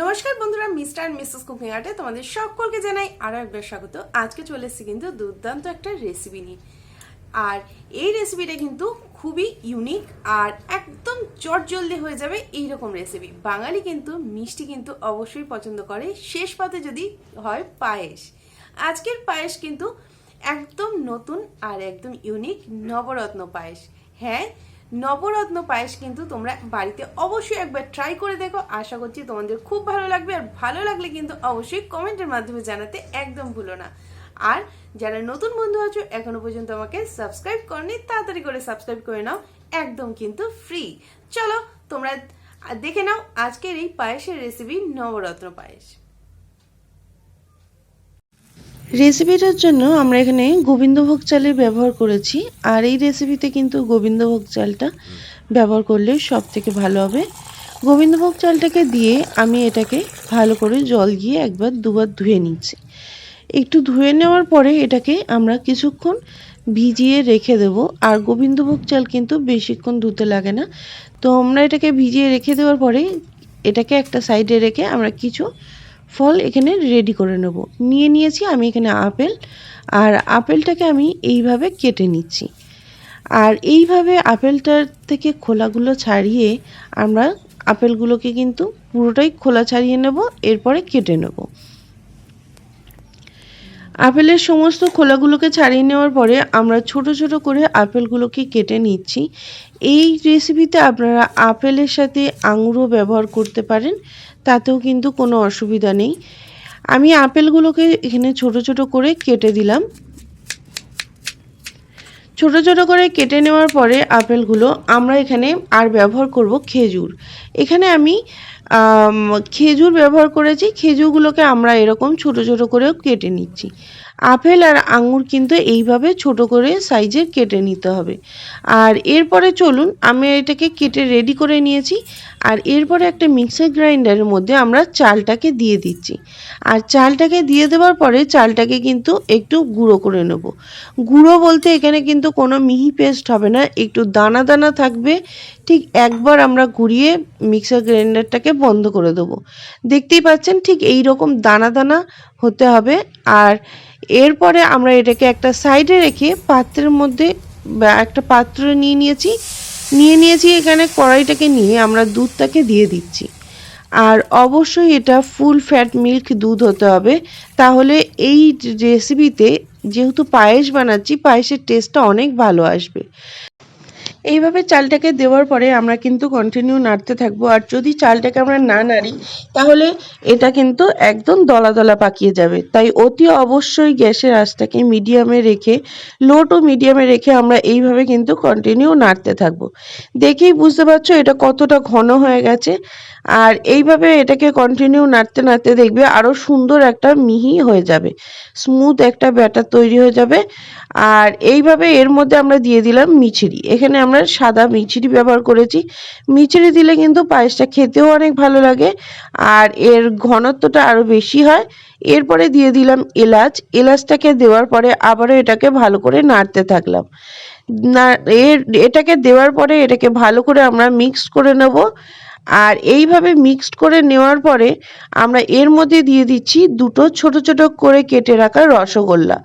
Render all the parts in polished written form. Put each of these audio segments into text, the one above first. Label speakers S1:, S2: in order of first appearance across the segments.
S1: নমস্কার বন্ধুরা, mister and Mrs cooking আর্টে তোমাদের সকলকে জানাই আরও একবার স্বাগত। আজকে চলে এসেছি কিন্তু দুর্দান্ত একটা রেসিপি নিয়ে। আর এই রেসিপিটা কিন্তু খুবই ইউনিক আর একদম চটজলদি হয়ে যাবে এইরকম রেসিপি। বাঙালি কিন্তু মিষ্টি কিন্তু অবশ্যই পছন্দ করে, শেষ পাতে যদি হয় পায়েস। আজকের পায়েস কিন্তু একদম নতুন আর একদম ইউনিক নবরত্ন পায়েস। হ্যাঁ, নবরত্ন পায়েস কিন্তু তোমরা বাড়িতে অবশ্যই একবার ট্রাই করে দেখো। আশা করছি তোমাদের খুব ভালো লাগবে, আর ভালো লাগলে কিন্তু অবশ্যই কমেন্টের মাধ্যমে জানাতে একদম ভুলো না। আর যারা নতুন বন্ধু আছো এখনো পর্যন্ত আমাকে সাবস্ক্রাইব করনি, তাড়াতাড়ি করে সাবস্ক্রাইব করে নাও, একদম কিন্তু ফ্রি। চলো তোমরা দেখে নাও আজকের এই পায়েসের রেসিপি, নবরত্ন পায়েস।
S2: রেসিপিটার জন্য আমরা এখানে গোবিন্দভোগ চালের ব্যবহার করেছি, আর এই রেসিপিতে কিন্তু গোবিন্দভোগ চালটা ব্যবহার করলে সব থেকে ভালো হবে। গোবিন্দভোগ চালটাকে দিয়ে আমি এটাকে ভালো করে জল দিয়ে একবার দুবার ধুয়ে নিচ্ছি। একটু ধুয়ে নেওয়ার পরে এটাকে আমরা কিছুক্ষণ ভিজিয়ে রেখে দেব। আর গোবিন্দভোগ চাল কিন্তু বেশিক্ষণ ধুতে লাগে না, তো আমরা এটাকে ভিজিয়ে রেখে দেওয়ার পরে এটাকে একটা সাইডে রেখে আমরা কিছু ফল এখানে রেডি করে নেব। নিয়েছি আমি এখানে আপেল, আর আপেলটাকে আমি এইভাবে কেটে নিচ্ছি। আর এইভাবে আপেলটার থেকে খোলাগুলো ছাড়িয়ে আমরা আপেলগুলোকে কিন্তু পুরোটাই খোলা ছাড়িয়ে নেব, এরপরে কেটে নেব। আপেলের সমস্ত খোলাগুলোকে ছাড়িয়ে নেওয়ার পরে আমরা ছোট ছোট করে আপেলগুলোকে কেটে নিচ্ছি। এই রেসিপিতে আপনারা আপেলের সাথে আঙুরও ব্যবহার করতে পারেন, তাতেও কিন্তু কোনো অসুবিধা নেই। আমি আপেলগুলোকে এখানে ছোট ছোট করে কেটে দিলাম। ছোট ছোট করে কেটে নেওয়ার পরে আপেলগুলো আমরা এখানে আর ব্যবহার করব খেজুর। এখানে আমি খেজুর ব্যবহার করেছি। খেজুরগুলোকে আমরা এরকম ছোট ছোট করেও কেটে নিচ্ছি। আপেল আর আঙুর কিন্তু এইভাবে ছোট করে সাইজের কেটে নিতে হবে। আর এরপরে চলুন, আমি এটাকে কেটে রেডি করে নিয়েছি। আর এরপরে একটা মিক্সার গ্রাইন্ডারের মধ্যে আমরা চালটাকে দিয়ে দিচ্ছি। আর চালটাকে দিয়ে দেওয়ার পরে চালটাকে কিন্তু একটু গুঁড়ো করে নেব। গুঁড়ো বলতে এখানে কিন্তু কোনো মিহি পেস্ট হবে না, একটু দানা দানা থাকবে। ঠিক একবার আমরা ঘুরিয়ে মিক্সার গ্রাইন্ডারটাকে বন্ধ করে দেবো। দেখতেই পাচ্ছেন ঠিক এই রকম দানা দানা হতে হবে। আর এরপরে আমরা এটাকে একটা সাইডে রেখে পাত্রের মধ্যে একটা পাত্র নিয়েছি এখানে কড়াইটাকে নিয়ে আমরা দুধটাকে দিয়ে দিচ্ছি। আর অবশ্যই এটা ফুল ফ্যাট মিল্ক দুধ হতে হবে, তাহলে এই রেসিপিতে যেহেতু পায়েস বানাচ্ছি, পায়েসের টেস্টটা অনেক ভালো আসবে। এইভাবে চালটাকে দেওয়ার পরে আমরা কিন্তু কন্টিনিউ নাড়তে থাকবো। আর যদি চালটাকে আমরা না নাড়ি তাহলে এটা কিন্তু একদম দলা দলা পাকিয়ে যাবে। তাই অতি অবশ্যই গ্যাসের আঁচটাকে মিডিয়ামে রেখে, লো টু মিডিয়ামে রেখে আমরা এইভাবে কিন্তু কন্টিনিউ নাড়তে থাকবো। দেখেই বুঝতে পারছো এটা কতটা ঘন হয়ে গেছে। আর এইভাবে এটাকে কন্টিনিউ নাড়তে নাড়তে দেখবে আরও সুন্দর একটা মিহি হয়ে যাবে, স্মুথ একটা ব্যাটার তৈরি হয়ে যাবে। আর এইভাবে এর মধ্যে আমরা দিয়ে দিলাম মিছরি। এখানে আমরা সাদা মিছরি ব্যবহার করেছি। মিছরি দিলে কিন্তু পায়েসটা খেতেও অনেক ভালো লাগে, আর এর ঘনত্বটা আরও বেশি হয়। এরপরে দিয়ে দিলাম এলাচটাকে দেওয়ার পরে আবারও এটাকে ভালো করে নাড়তে থাকলাম। না, এটাকে দেওয়ার পরে এটাকে ভালো করে আমরা মিক্সড করে নেব। আর এইভাবে মিক্সড করে নেওয়ার পরে আমরা এর মধ্যে দিয়ে দিচ্ছি দুটো ছোট ছোট করে কেটে রাখা রসগোল্লা।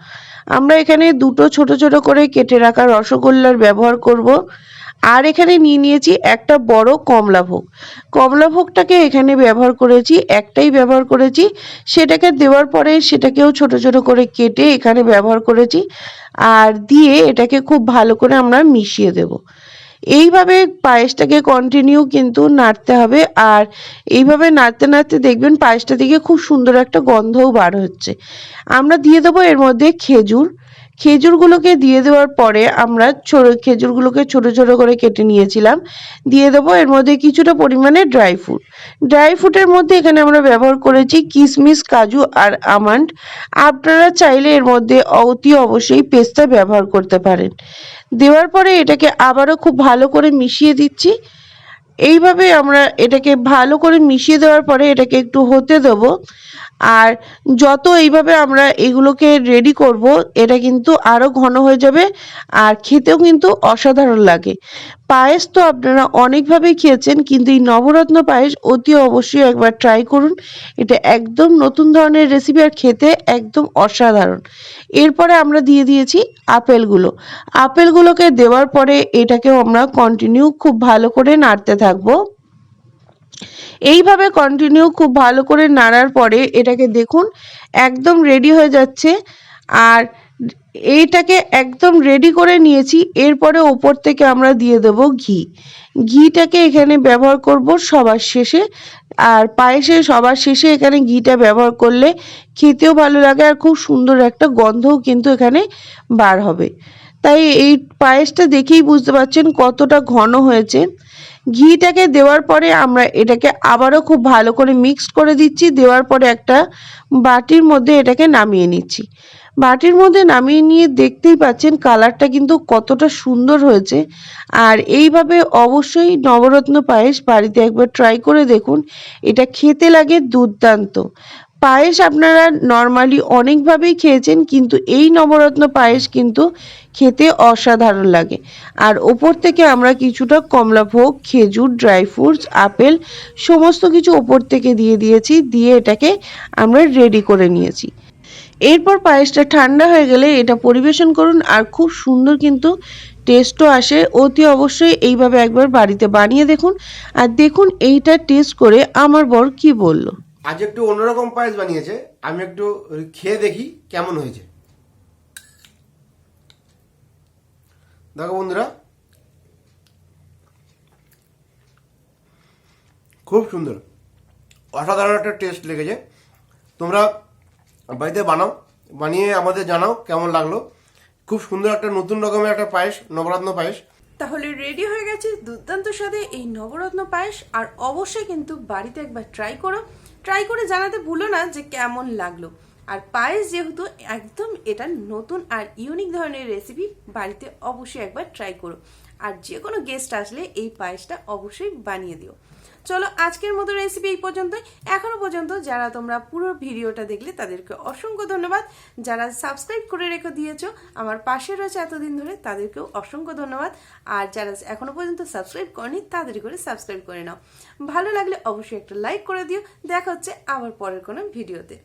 S2: আমরা এখানে দুটো ছোট ছোট করে কেটে রাখা রসগোল্লার ব্যবহার করব। আর এখানে নিয়েছি একটা বড় কমলাভোগটাকে এখানে ব্যবহার করেছি, একটাই ব্যবহার করেছি। সেটাকে দেওয়ার পরে সেটাকেও ছোট ছোট করে কেটে এখানে ব্যবহার করেছি। আর দিয়ে এটাকে খুব ভালো করে আমরা মিশিয়ে দেব। এইভাবে পায়েসটাকে কন্টিনিউ কিন্তু নাড়তে হবে। আর এইভাবে নাড়তে নাড়তে দেখবেন পায়েসটা থেকে খুব সুন্দর একটা গন্ধও বার হচ্ছে। আমরা দিয়ে দেবো এর মধ্যে খেজুরগুলোকে দিয়ে দেওয়ার পরে আমরা খেজুরগুলোকে ছোট ছোট করে কেটে নিয়েছিলাম, দিয়ে দেবো এর মধ্যে কিছুটা পরিমাণে ড্রাই ফ্রুটের মধ্যে এখানে আমরা ব্যবহার করেছি কিশমিশ, কাজু আর আমন্ড। আপনারা চাইলে এর মধ্যে অতি অবশ্যই পেস্তা ব্যবহার করতে পারেন। দেওয়ার পরে এটাকে আবারও খুব ভালো করে মিশিয়ে দিচ্ছি। এইভাবে আমরা এটাকে ভালো করে মিশিয়ে দেওয়ার পরে এটাকে একটু হতে দেবো। আর যত এইভাবে আমরা এগুলোকে রেডি করব, এটা কিন্তু আরও ঘন হয়ে যাবে আর খেতেও কিন্তু অসাধারণ লাগে। পায়েস তো আপনারা অনেকভাবেই খেয়েছেন, কিন্তু এই নবরত্ন পায়েস অতি অবশ্যই একবার ট্রাই করুন। এটা একদম নতুন ধরনের রেসিপি আর খেতে একদম অসাধারণ। এরপরে আমরা দিয়ে দিয়েছি আপেলগুলো। আপেলগুলোকে দেওয়ার পরে এটাকেও আমরা কন্টিনিউ খুব ভালো করে নাড়তে থাকবো। এইভাবে কন্টিনিউ খুব ভালো করে নাড়ার পরে এটাকে দেখুন একদম রেডি হয়ে যাচ্ছে। আর এইটাকে একদম রেডি করে নিয়েছি। এরপরে ওপর থেকে আমরা দিয়ে দেব ঘি। ঘিটাকে এখানে ব্যবহার করব সবার শেষে। আর পায়েসে সবার শেষে এখানে ঘিটা ব্যবহার করলে খেতেও ভালো লাগে আর খুব সুন্দর একটা গন্ধও কিন্তু এখানে বার হবে। তাই এই পায়েসটা দেখেই বুঝতে পারছেন কতটা ঘন হয়েছে। ঘিটাকে দেওয়ার পরে আমরা এটাকে আবারও খুব ভালো করে মিক্স করে দিচ্ছি। দেওয়ার পরে একটা বাটির মধ্যে এটাকে নামিয়ে নিচ্ছি। বাটির মধ্যে নামিয়ে নিয়ে দেখতেই পাচ্ছেন কালারটা কিন্তু কতটা সুন্দর হয়েছে। আর এইভাবে অবশ্যই নবরত্ন পায়েস বাড়িতে একবার ট্রাই করে দেখুন। এটা খেতে লাগে দুর্দান্ত। পায়েস আপনারা নর্মালি অনেকভাবেই খেয়েছেন, কিন্তু এই নবরত্ন পায়েস কিন্তু খেতে অসাধারণ লাগে। আর ওপর থেকে আমরা কিছুটা কমলাভোগ, খেজুর, ড্রাই ফ্রুটস, আপেল সমস্ত কিছু ওপর থেকে দিয়ে দিয়েছি। দিয়ে এটাকে আমরা রেডি করে নিয়েছি। এরপর পায়েসটা ঠান্ডা হয়ে গেলে এটা পরিবেশন করুন আর খুব সুন্দর কিন্তু টেস্টও আসে। অতি অবশ্যই এইভাবে একবার বাড়িতে বানিয়ে দেখুন। আর দেখুন এইটা টেস্ট করে আমার বর কি বলল।
S3: আজ একটু অন্যরকম পায়েস বানিয়েছে, আমি একটু খেয়ে দেখি কেমন হয়েছে। দেখো বন্ধুরা, খুব সুন্দর, অসাধারণ একটা টেস্ট লেগেছে। তোমরা বাড়িতে বানাও, বানিয়ে আমাদের জানাও কেমন লাগলো। খুব সুন্দর একটা নতুন রকমের একটা পায়েস, নবরত্ন পায়েস।
S1: তাহলে রেডি হয়ে গেছে দুর্দান্ত স্বাদে এই নবরত্ন পায়েস। আর অবশ্যই কিন্তু বাড়িতে একবার ট্রাই করে জানাতে ভুলো না যে কেমন লাগলো। আর পায়েস যেহেতু একদম এটা নতুন আর ইউনিক ধরনের রেসিপি, বাড়িতে অবশ্যই একবার ট্রাই করো। আর যে কোনো গেস্ট আসলে এই পায়েসটা অবশ্যই বানিয়ে দিও। চলো আজকের মতো রেসিপি এই পর্যন্তই। এখনো পর্যন্ত যারা তোমরা পুরো ভিডিওটা দেখলে তাদেরকে অসংখ্য ধন্যবাদ। যারা সাবস্ক্রাইব করে রেখে দিয়েছো, আমার পাশে রয়েছে এতদিন ধরে, তাদেরকেও অসংখ্য ধন্যবাদ। আর যারা এখনো পর্যন্ত সাবস্ক্রাইব করেনি তাদের করে সাবস্ক্রাইব করে নাও। ভালো লাগলে অবশ্যই একটা লাইক করে দিও। দেখা হচ্ছে আবার পরের কোনো ভিডিওতে।